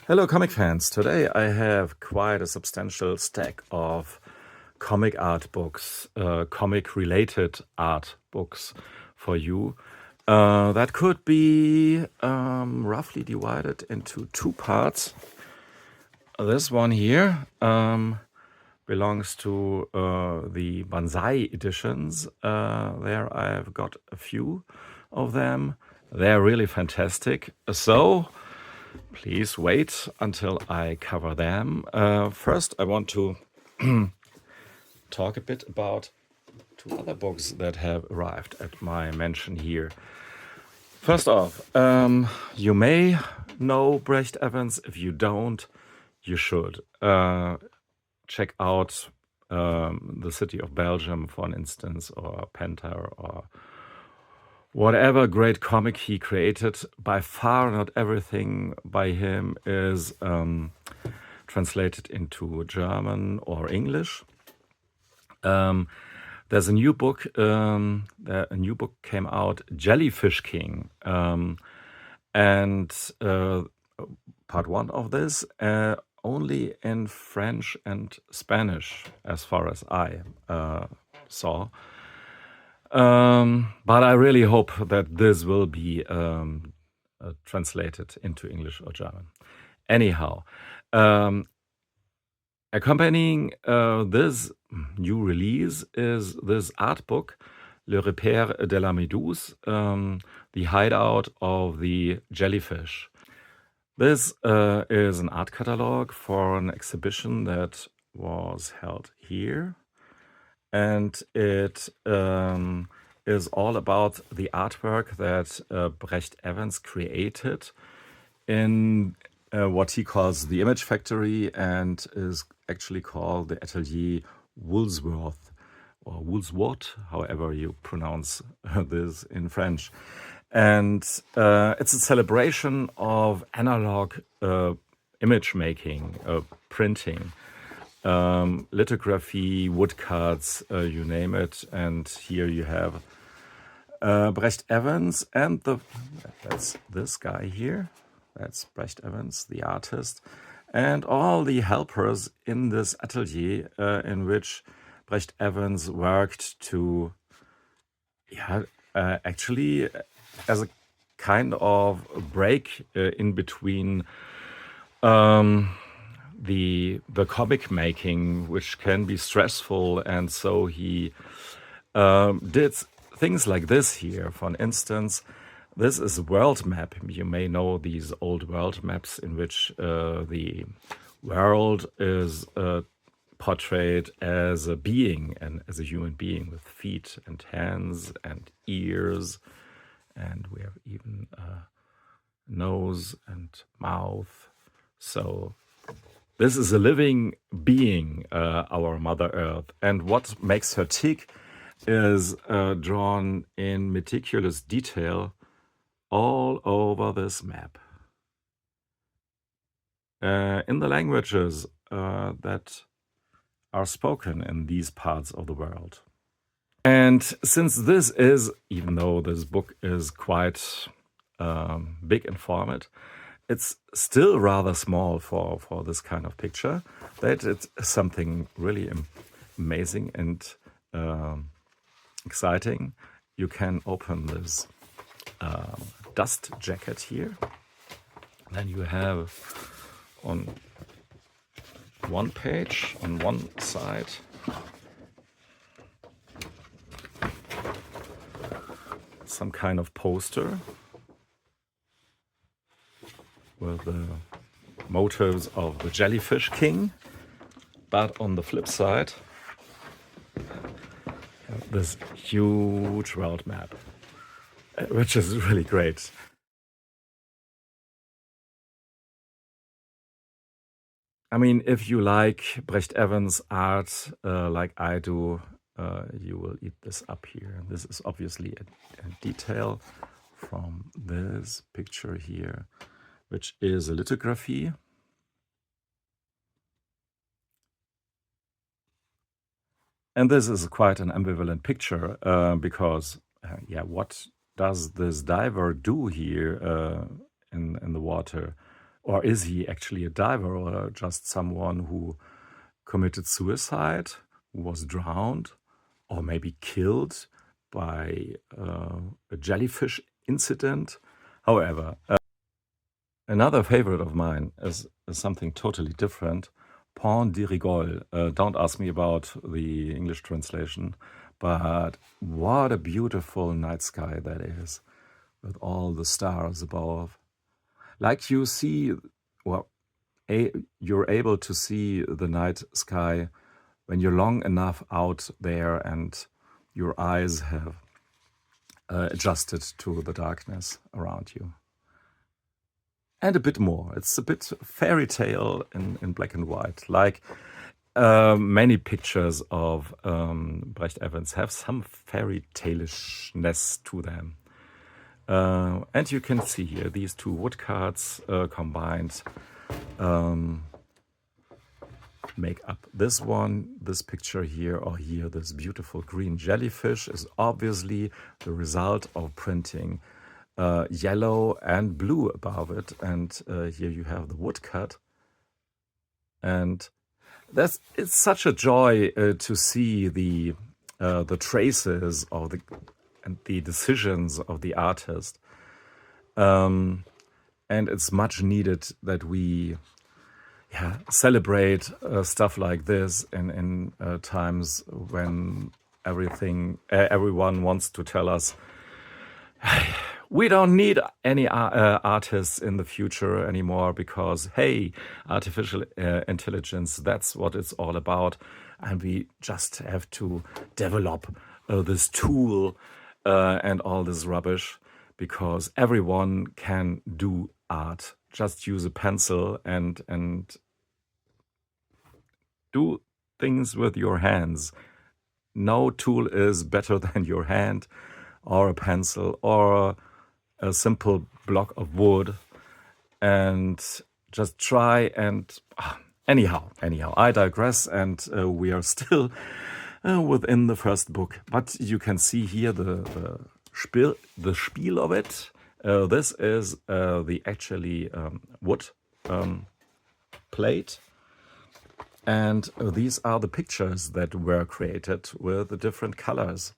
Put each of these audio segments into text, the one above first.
Hello, comic fans. Today I have quite a substantial stack of comic art books, comic-related art books for you. That could be roughly divided into two parts. This one here belongs to the Banzai Editions. There I've got a few of them. They're really fantastic. So please wait until I cover them. First, I want to talk a bit about two other books that have arrived at my mention here. First off, you may know Brecht Evens. If you don't, you should. Check out The City of Belgium, for instance, or Panther, or whatever great comic he created. By far not everything by him is translated into German or English. There's a new book. A new book came out, Jellyfish King, and part one of this only in French and Spanish, as far as I saw. But I really hope that this will be translated into English or German. Anyhow, accompanying this new release is this art book, Le Repère de la Méduse, The Hideout of the Jellyfish. This is an art catalog for an exhibition that was held here. And it is all about the artwork that Brecht Evens created in what he calls the Image Factory, and is actually called the Atelier Woolsworth, or Woolsworth, however you pronounce this in French. And it's a celebration of analog image making, printing, lithography, woodcuts, you name it. And here you have Brecht Evens, and that's this guy here. That's Brecht Evens, the artist, and all the helpers in this atelier in which Brecht Evens worked to, actually as a kind of break in between the comic making, which can be stressful, and so he did things like this here. For instance, this is a world map. You may know these old world maps in which the world is portrayed as a being, and as a human being with feet and hands and ears, and we have even a nose and mouth. So this is a living being, our Mother Earth. And what makes her tick is drawn in meticulous detail all over this map. In the languages that are spoken in these parts of the world. And since this is, even though this book is quite big in format, it's still rather small for this kind of picture. That it's something really amazing and exciting. You can open this dust jacket here. Then you have on one page, on one side, some kind of poster with the motives of the Jellyfish King. But on the flip side, this huge world map, which is really great. I mean, if you like Brecht Evans art like I do, you will eat this up here. This is obviously a detail from this picture here, which is a lithography. And this is quite an ambivalent picture because, what does this diver do here in the water? Or is he actually a diver, or just someone who committed suicide, who was drowned, or maybe killed by a jellyfish incident? However, another favorite of mine is something totally different. Pont de Rigole. Don't ask me about the English translation, but what a beautiful night sky that is, with all the stars above. Like you see, well, you're able to see the night sky when you're long enough out there and your eyes have adjusted to the darkness around you. And a bit more. It's a bit fairy tale in black and white. Like many pictures of Brecht Evens have some fairy tale-ishness to them. And you can see here these two woodcuts combined make up this one. This picture here, or here, this beautiful green jellyfish is obviously the result of printing yellow and blue above it. And here you have the woodcut. And it's such a joy to see the traces of the decisions of the artist. And it's much needed that we celebrate stuff like this in times when everyone wants to tell us we don't need any artists in the future anymore because, hey, artificial intelligence, that's what it's all about. And we just have to develop this tool and all this rubbish, because everyone can do art. Just use a pencil and do things with your hands. No tool is better than your hand or a pencil or a simple block of wood. And just try and anyhow, I digress, and we are still within the first book. But you can see here the spiel of it. This is the actually wood plate. And these are the pictures that were created with the different colors.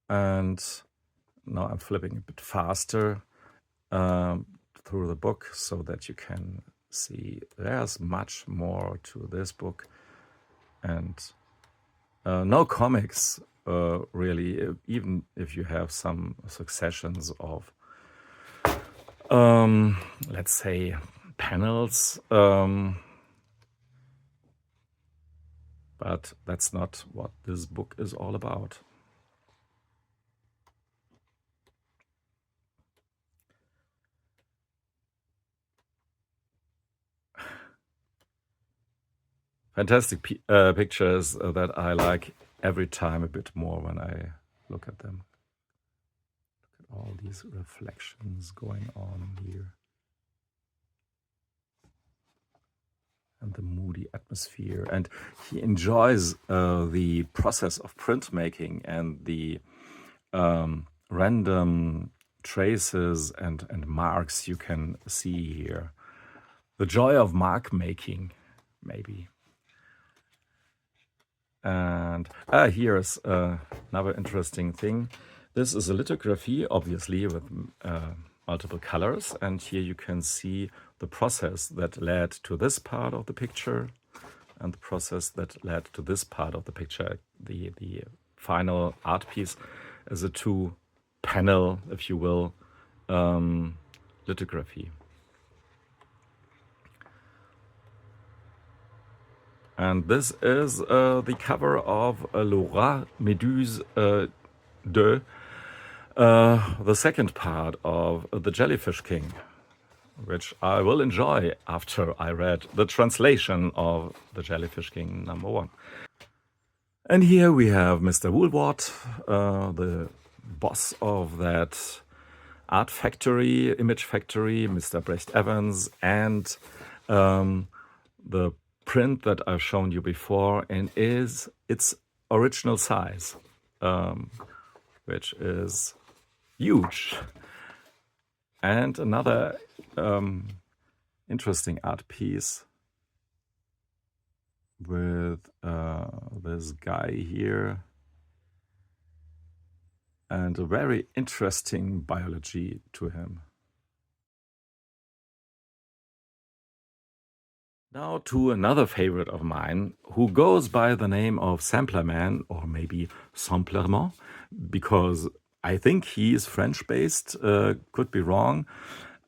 And now I'm flipping a bit faster through the book so that you can see there's much more to this book. And no comics, really, even if you have some successions of, let's say, panels. But that's not what this book is all about. Fantastic pictures that I like every time a bit more when I look at them. Look at all these reflections going on here. And the moody atmosphere. And he enjoys the process of printmaking and the random traces and marks you can see here. The joy of mark making, maybe. And here's another interesting thing. This is a lithography, obviously, with multiple colors. And here you can see the process that led to this part of the picture and the process that led to this part of the picture. The final art piece is a two-panel, if you will, lithography. And this is the cover of Laura Méduse 2, the second part of The Jellyfish King, which I will enjoy after I read the translation of The Jellyfish King #1. And here we have Mr. Woolward, the boss of that art factory, image factory, Mr. Brecht Evens, and the print that I've shown you before, and is its original size, which is huge. And another interesting art piece with this guy here and a very interesting biology to him. Now to another favorite of mine, who goes by the name of Samplerman, or maybe Samplerman, because I think he is French-based, could be wrong,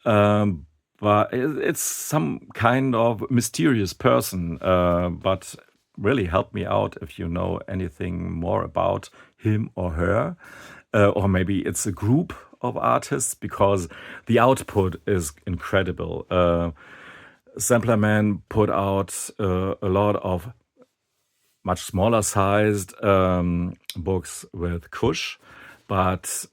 but it's some kind of mysterious person, but really help me out if you know anything more about him or her, or maybe it's a group of artists, because the output is incredible. Samplerman put out a lot of much smaller sized books with Kush, but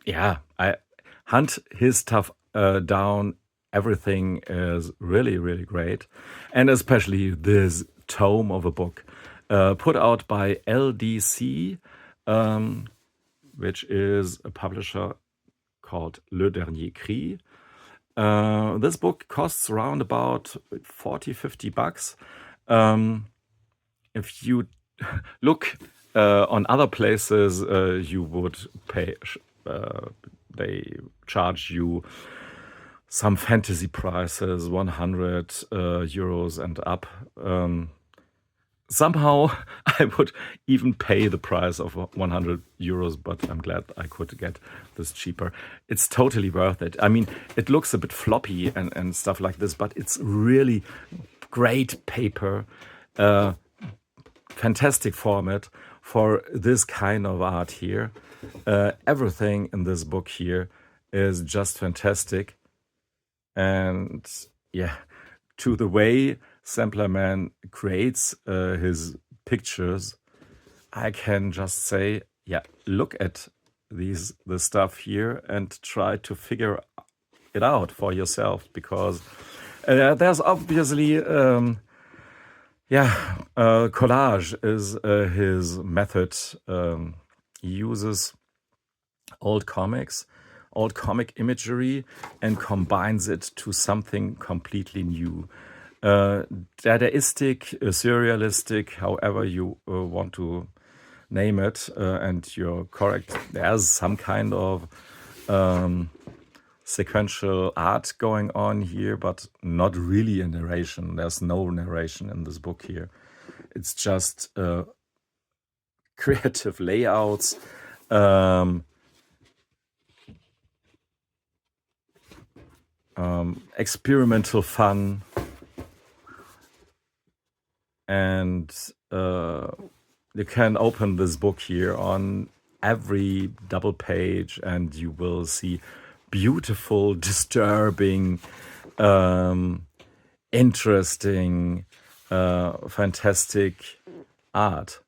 yeah, I hunt his stuff down. Everything is really, really great, and especially this tome of a book put out by LDC, which is a publisher called Le Dernier Cri. This book costs around about 40-50 bucks. If you look on other places, you would pay, they charge you some fantasy prices, 100 euros and up. Somehow I would even pay the price of 100 euros, but I'm glad I could get this cheaper. It's totally worth it. I mean, it looks a bit floppy and stuff like this, but it's really great paper, fantastic format for this kind of art here. Everything in this book here is just fantastic. And yeah, to the way Samplerman creates his pictures, I can just say, yeah, look at the stuff here and try to figure it out for yourself, because there's obviously collage is his method. He uses old comics, old comic imagery, and combines it to something completely new. Dadaistic, surrealistic, however you want to name it, and you're correct. There's some kind of sequential art going on here, but not really a narration. There's no narration in this book here. It's just creative layouts, experimental fun, and you can open this book here on every double page and you will see beautiful, disturbing, interesting, fantastic art.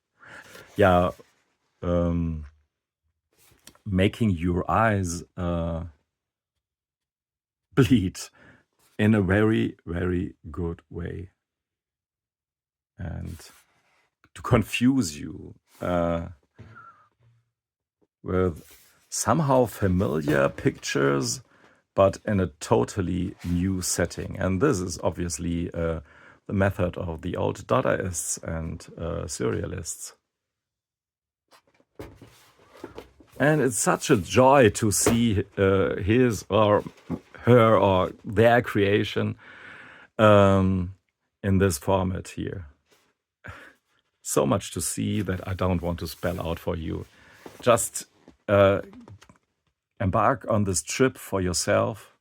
Yeah, making your eyes bleed in a very, very good way, and to confuse you with somehow familiar pictures, but in a totally new setting. And this is obviously the method of the old Dadaists and surrealists. And it's such a joy to see his or her or their creation in this format here. So much to see that I don't want to spell out for you. Just embark on this trip for yourself,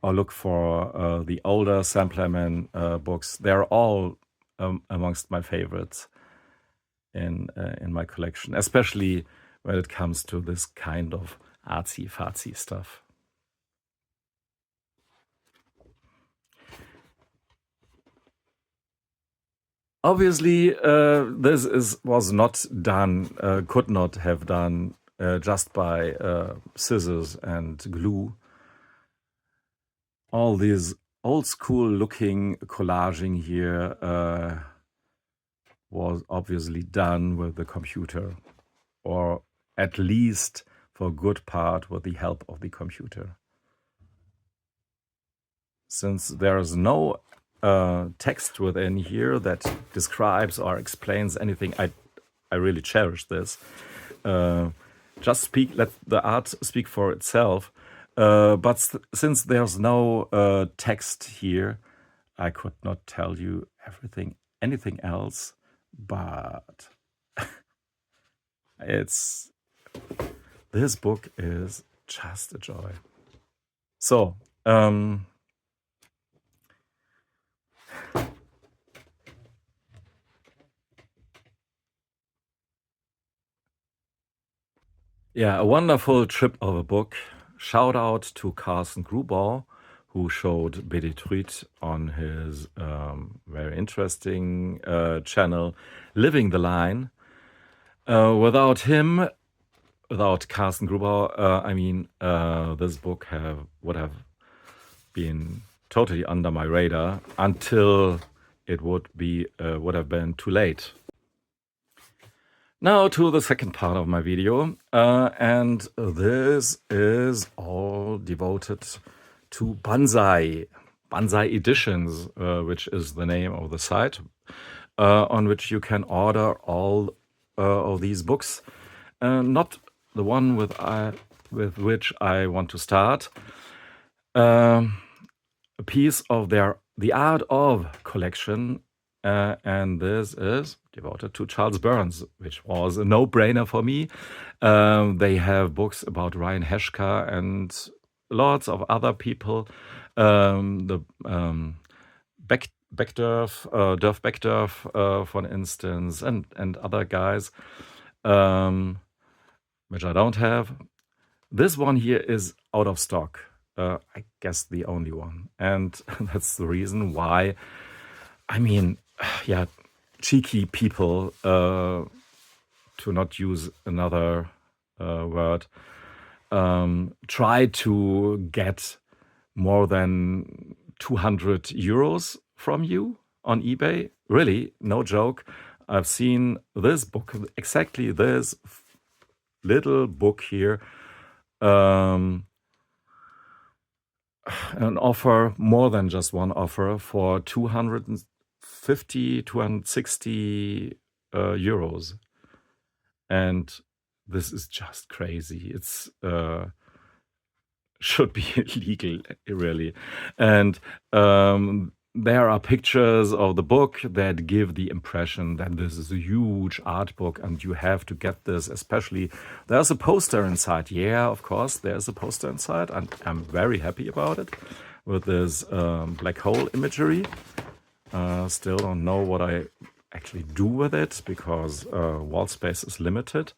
or look for the older Samplerman books. They're all amongst my favorites in my collection, especially when it comes to this kind of artsy-fartsy stuff. Obviously, this was not done, could not have done just by scissors and glue. All these old school looking collaging here was obviously done with the computer, or at least for a good part with the help of the computer. Since there is no text within here that describes or explains anything, I really cherish this. Just let the art speak for itself. But since there's no text here, I could not tell you anything else, but this book is just a joy. So, yeah, a wonderful trip of a book. Shout out to Carsten Grubauer, who showed Bédétruite on his very interesting channel, Living the Line. Without him, without Carsten Grubauer, this book would have been totally under my radar until it would have been too late. Now to the second part of my video, and this is all devoted to Banzai Editions, which is the name of the site, on which you can order all of these books. Not the one with which I want to start. A piece of the Art of collection, and this is devoted to Charles Burns, which was a no-brainer for me. They have books about Ryan Heshka and lots of other people. Dirf Beckdorf, for instance, and other guys, which I don't have. This one here is out of stock. I guess the only one. And that's the reason why, cheeky people, to not use another word, try to get more than 200 euros from you on eBay. Really, no joke. I've seen this book, exactly this little book here, an offer, more than just one offer, for 250, 260 euros. And this is just crazy. It's should be illegal, really. And there are pictures of the book that give the impression that this is a huge art book and you have to get this. Especially, there's a poster inside. Yeah, of course, there's a poster inside, and I'm very happy about it, with this black hole imagery. Still don't know what I actually do with it, because wall space is limited.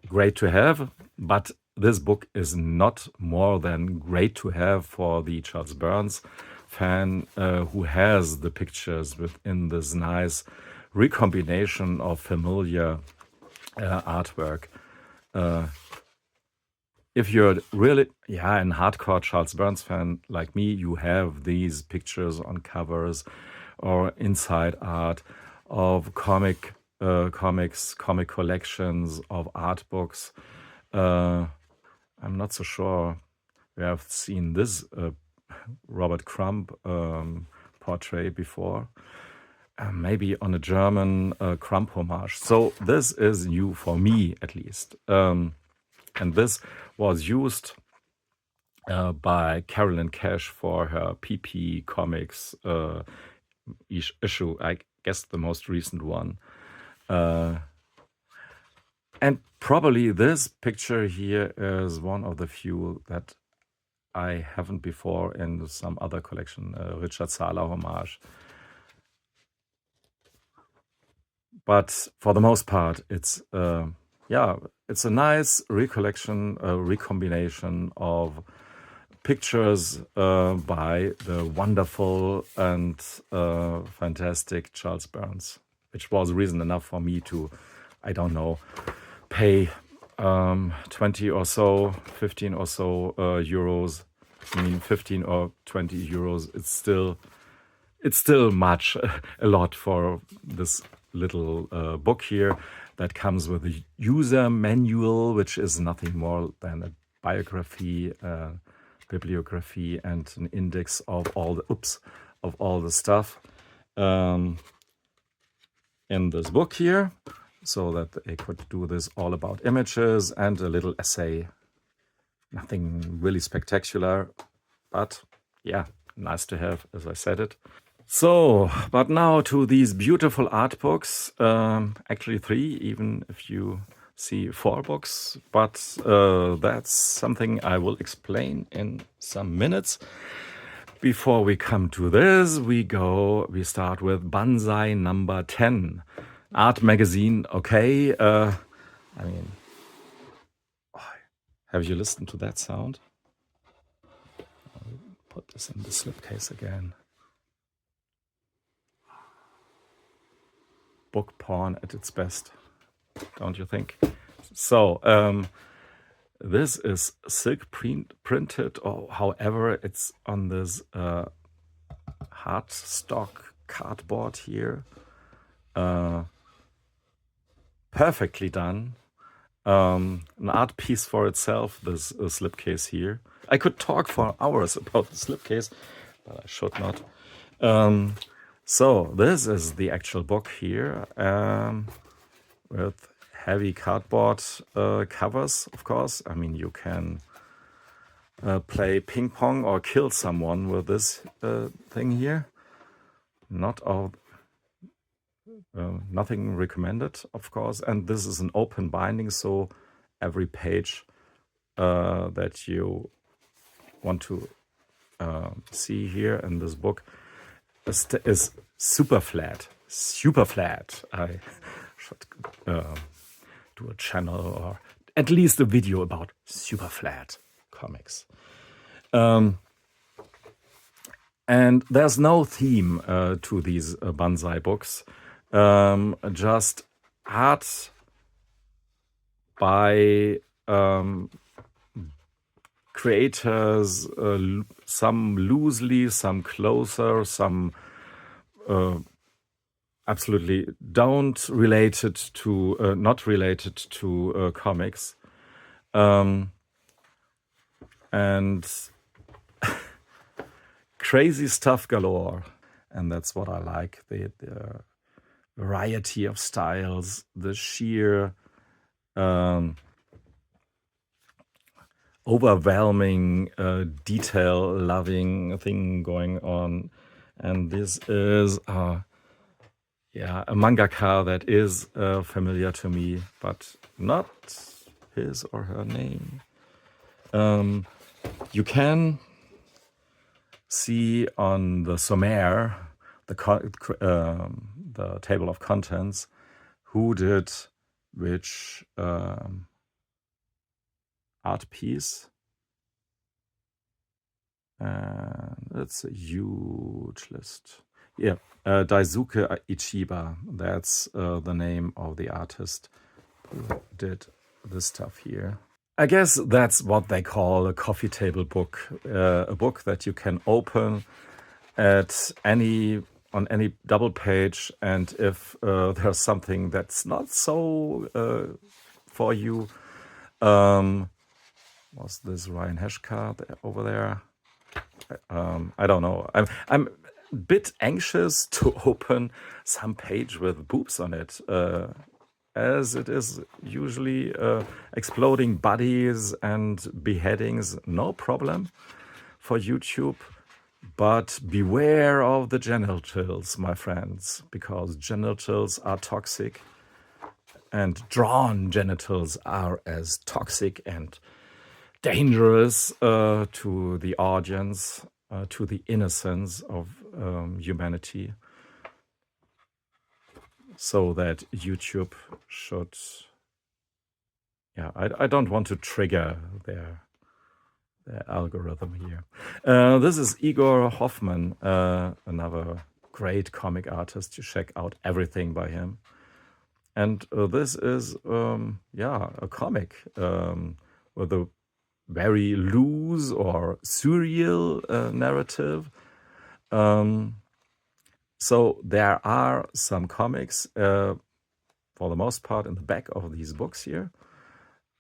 Great to have, but this book is not more than great to have for the Charles Burns fan, who has the pictures within this nice recombination of familiar artwork. If you're really an hardcore Charles Burns fan like me, you have these pictures on covers or inside art of comics, comic collections, of art books. I'm not so sure we have seen this Robert Crumb portrait before. Maybe on a German Crumb homage. So this is new for me, at least. And this was used by Carolyn Cash for her PP Comics issue, I guess the most recent one. And probably this picture here is one of the few that I haven't before in some other collection, Richard Sala homage. But for the most part, it's a nice recombination of pictures by the wonderful and fantastic Charles Burns, which was reason enough for me to, I don't know, pay 20 or so, 15 or so euros. 15 or 20 euros. It's still much, a lot for this little book here. that comes with a user manual, which is nothing more than a biography, bibliography, and an index of all the stuff in this book here, so that they could do this all about images and a little essay. Nothing really spectacular, but yeah, nice to have, as I said it. So, but now to these beautiful art books, actually 3, even if you see 4 books, but that's something I will explain in some minutes. Before we come to this, we start with Banzai number 10. Art magazine, okay. I mean, have you listened to that sound? I'll put this in the slipcase again. Book porn at its best, don't you think? So, this is silk printed, or however, it's on this hard stock cardboard here. Perfectly done. An art piece for itself, this slipcase here. I could talk for hours about the slipcase, but I should not. So this is the actual book here, with heavy cardboard covers, of course. I mean, you can play ping pong or kill someone with this thing here. Nothing recommended, of course. And this is an open binding, so every page that you want to see here in this book is super flat. Super flat. I should do a channel or at least a video about super flat comics. And there's no theme to these Banzai books. Just art by creators, some loosely, some closer, some absolutely not related to comics, and crazy stuff galore. And that's what I like, the variety of styles, the sheer overwhelming detail-loving thing going on. And this is a mangaka that is familiar to me, but not his or her name. You can see on the sommaire, the table of contents, who did which art piece. And it's a huge list. Yeah, Daisuke Ichiba, that's the name of the artist who did this stuff here. I guess that's what they call a coffee table book, a book that you can open on any double page, and if there's something that's not so for you, was this Ryan Heshka over there? I don't know. I'm a bit anxious to open some page with boobs on it, as it is usually exploding bodies and beheadings, no problem for YouTube. But beware of the genitals, my friends, because genitals are toxic, and drawn genitals are as toxic and dangerous to the audience, to the innocence of humanity. So that YouTube should, I don't want to trigger their algorithm here. This is Igor Hoffman, another great comic artist. You check out everything by him. And this is, a comic with a very loose or surreal narrative. So there are some comics for the most part in the back of these books here.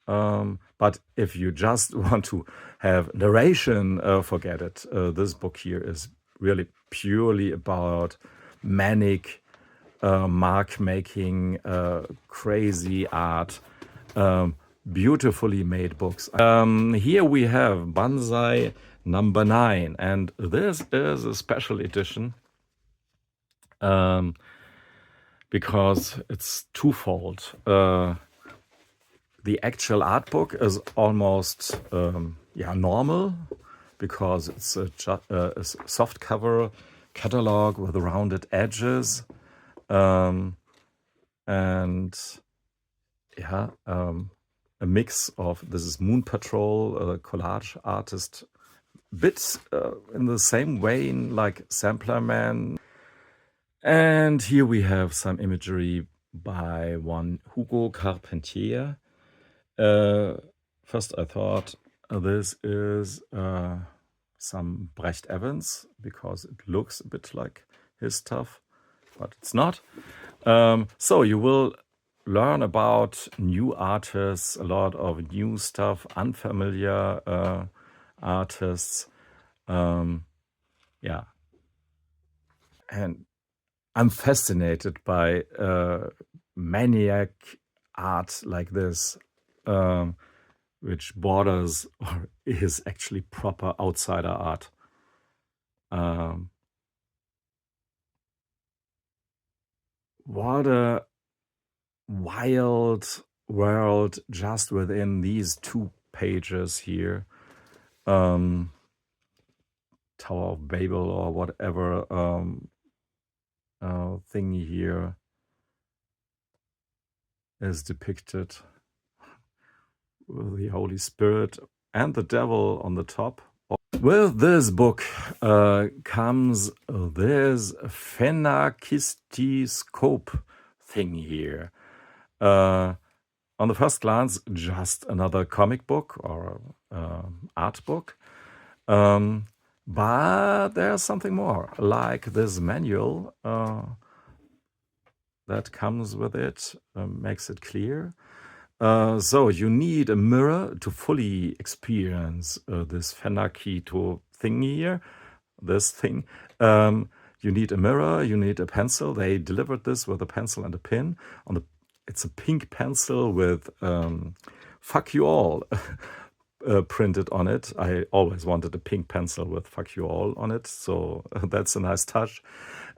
But if you just want to have narration, forget it. This book here is really purely about manic mark making, crazy art, beautifully made books. Here we have Banzai number 9, and this is a special edition because it's twofold. The actual art book is almost normal because it's a soft cover catalog with rounded edges, and a mix of, this is Moon Patrol, collage artist, bits in the same vein like Samplerman. And here we have some imagery by one Hugo Carpentier. First I thought this is some Brecht Evens because it looks a bit like his stuff, but it's not. So you will learn about new artists, a lot of new stuff, unfamiliar artists. Yeah. And I'm fascinated by maniac art like this, which borders or is actually proper outsider art. What a wild world just within these 2 pages here. Tower of Babel or whatever thingy here is depicted with the Holy Spirit and the devil on the top. With this book comes this phenakistoscope thing here. On the first glance, just another comic book or art book. But there's something more, like this manual that comes with it, makes it clear. So you need a mirror to fully experience this phenakito thing here, this thing. You need a mirror, you need a pencil. They delivered this with a pencil and a pin. It's a pink pencil with fuck you all printed on it. I always wanted a pink pencil with fuck you all on it, so that's a nice touch.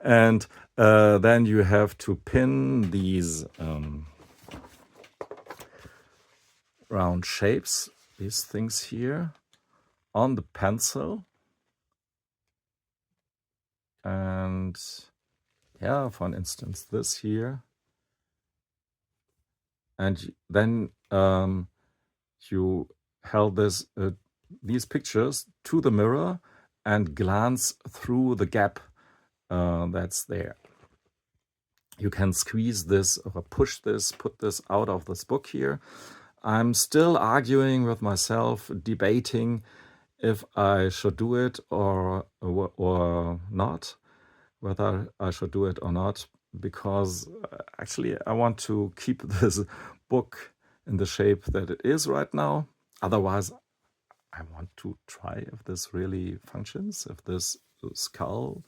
And then you have to pin these round shapes, these things here, on the pencil. And yeah, for instance, this here. And then you held these pictures to the mirror and glance through the gap that's there. You can squeeze this or push this, put this out of this book here. I'm still arguing with myself, debating if I should do it or not, whether I should do it or not, because actually I want to keep this book in the shape that it is right now. Otherwise, I want to try if this really functions, if this skull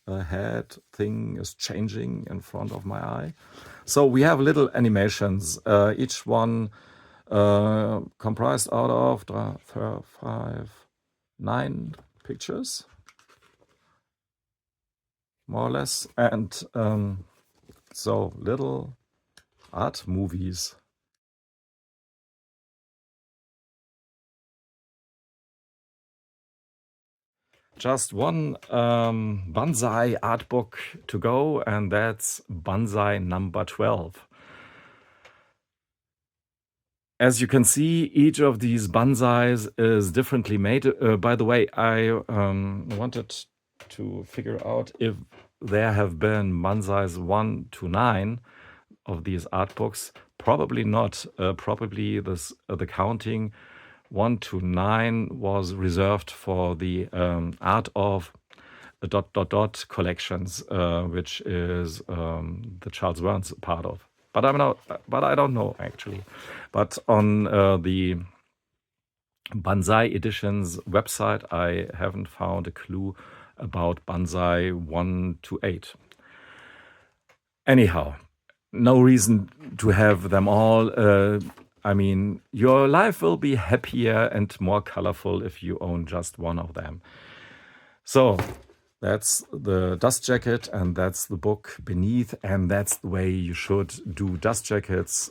head thing is changing in front of my eye. So we have little animations, each one comprised out of 9 pictures, more or less, and so little art movies. Just one Banzai art book to go, and that's Banzai number 12. As you can see, each of these Banzais is differently made. By the way, I wanted to figure out if there have been Banzais 1 to 9 of these art books. Probably not. Probably the counting 1 to 9 was reserved for the art of the ... collections, which is the Charles Burns part of but I don't know actually. But on the Banzai Editions website, I haven't found a clue about Banzai 1 to 8. Anyhow, no reason to have them all. I mean, your life will be happier and more colorful if you own just one of them. So that's the dust jacket, and that's the book beneath, and that's the way you should do dust jackets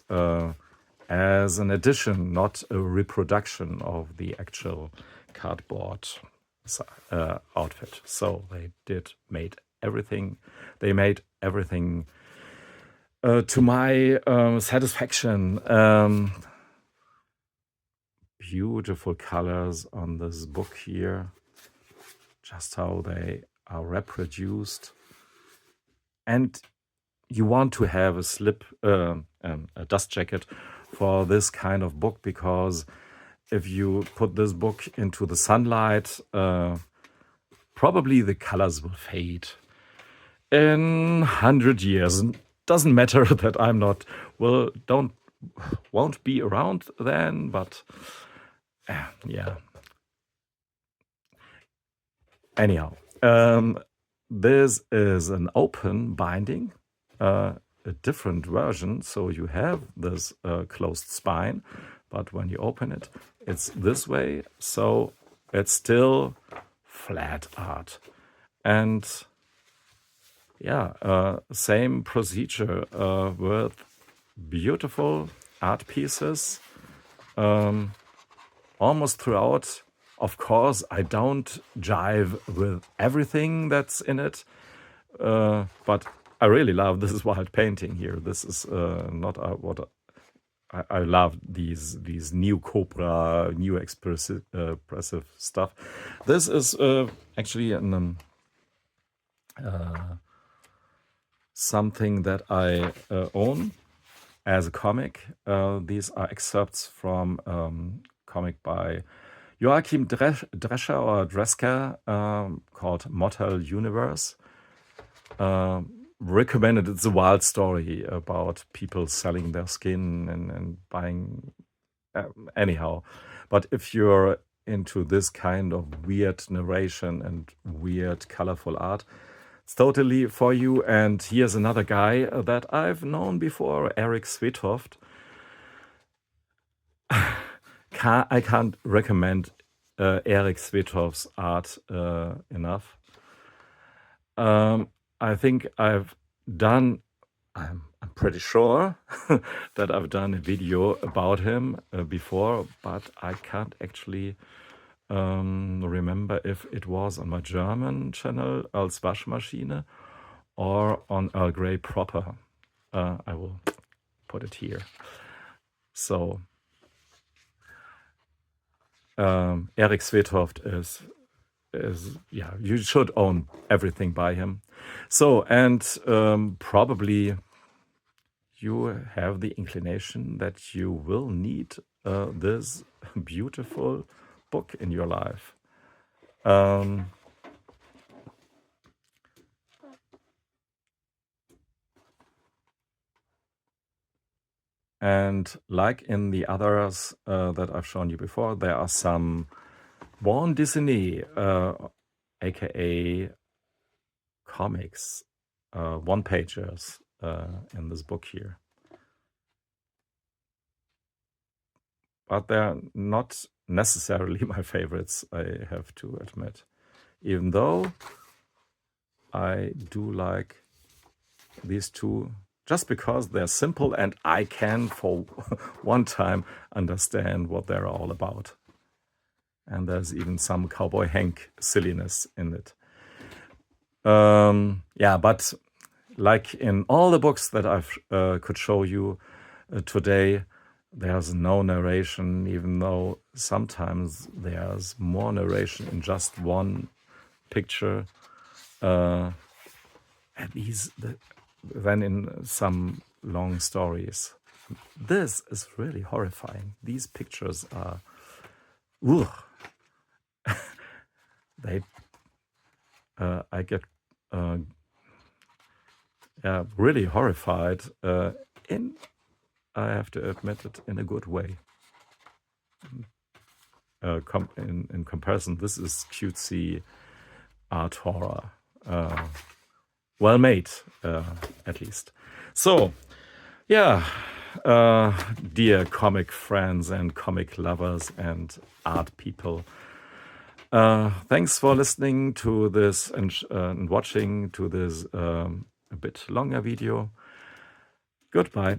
as an addition, not a reproduction of the actual cardboard outfit. So they made everything to my satisfaction. Beautiful colors on this book here, just how they are reproduced. And you want to have a dust jacket for this kind of book, because if you put this book into the sunlight, probably the colors will fade in 100 years. Doesn't matter that I'm not, won't be around then, but yeah. Anyhow, this is an open binding, a different version. So you have this closed spine, but when you open it, it's this way. So it's still flat art. And yeah, same procedure with beautiful art pieces almost throughout. Of course, I don't jive with everything that's in it, but I really love this wild painting here. This is not what I love. These new Cobra, new expressive stuff. This is actually something that I own as a comic. These are excerpts from comic by Joachim Drescher or Dreska called Mortal Universe. Recommended. It's a wild story about people selling their skin and buying anyhow. But if you're into this kind of weird narration and weird colorful art, it's totally for you. And here's another guy that I've known before, Eric Svetoft. I can't recommend Eric Svetoft's art enough. I think I'm pretty sure that I've done a video about him before, but I can't actually remember if it was on my German channel, Als Waschmaschine, or on Earl Grey proper. I will put it here. So Eric Svetoft is yeah, you should own everything by him. So, and probably you have the inclination that you will need this beautiful book in your life. And like in the others that I've shown you before, there are some bande dessinée, aka comics, one-pagers in this book here. But they're not necessarily my favorites, I have to admit. Even though I do like these two, just because they're simple and I can for one time understand what they're all about. And there's even some Cowboy Hank silliness in it. Yeah, but like in all the books that I've could show you today, there's no narration, even though sometimes there's more narration in just one picture than in some long stories. This is really horrifying. These pictures are, I get really horrified I have to admit it, in a good way. In comparison, this is cutesy art horror. Well made, at least. So, yeah, dear comic friends and comic lovers and art people, thanks for listening to this and watching to this a bit longer video. Goodbye.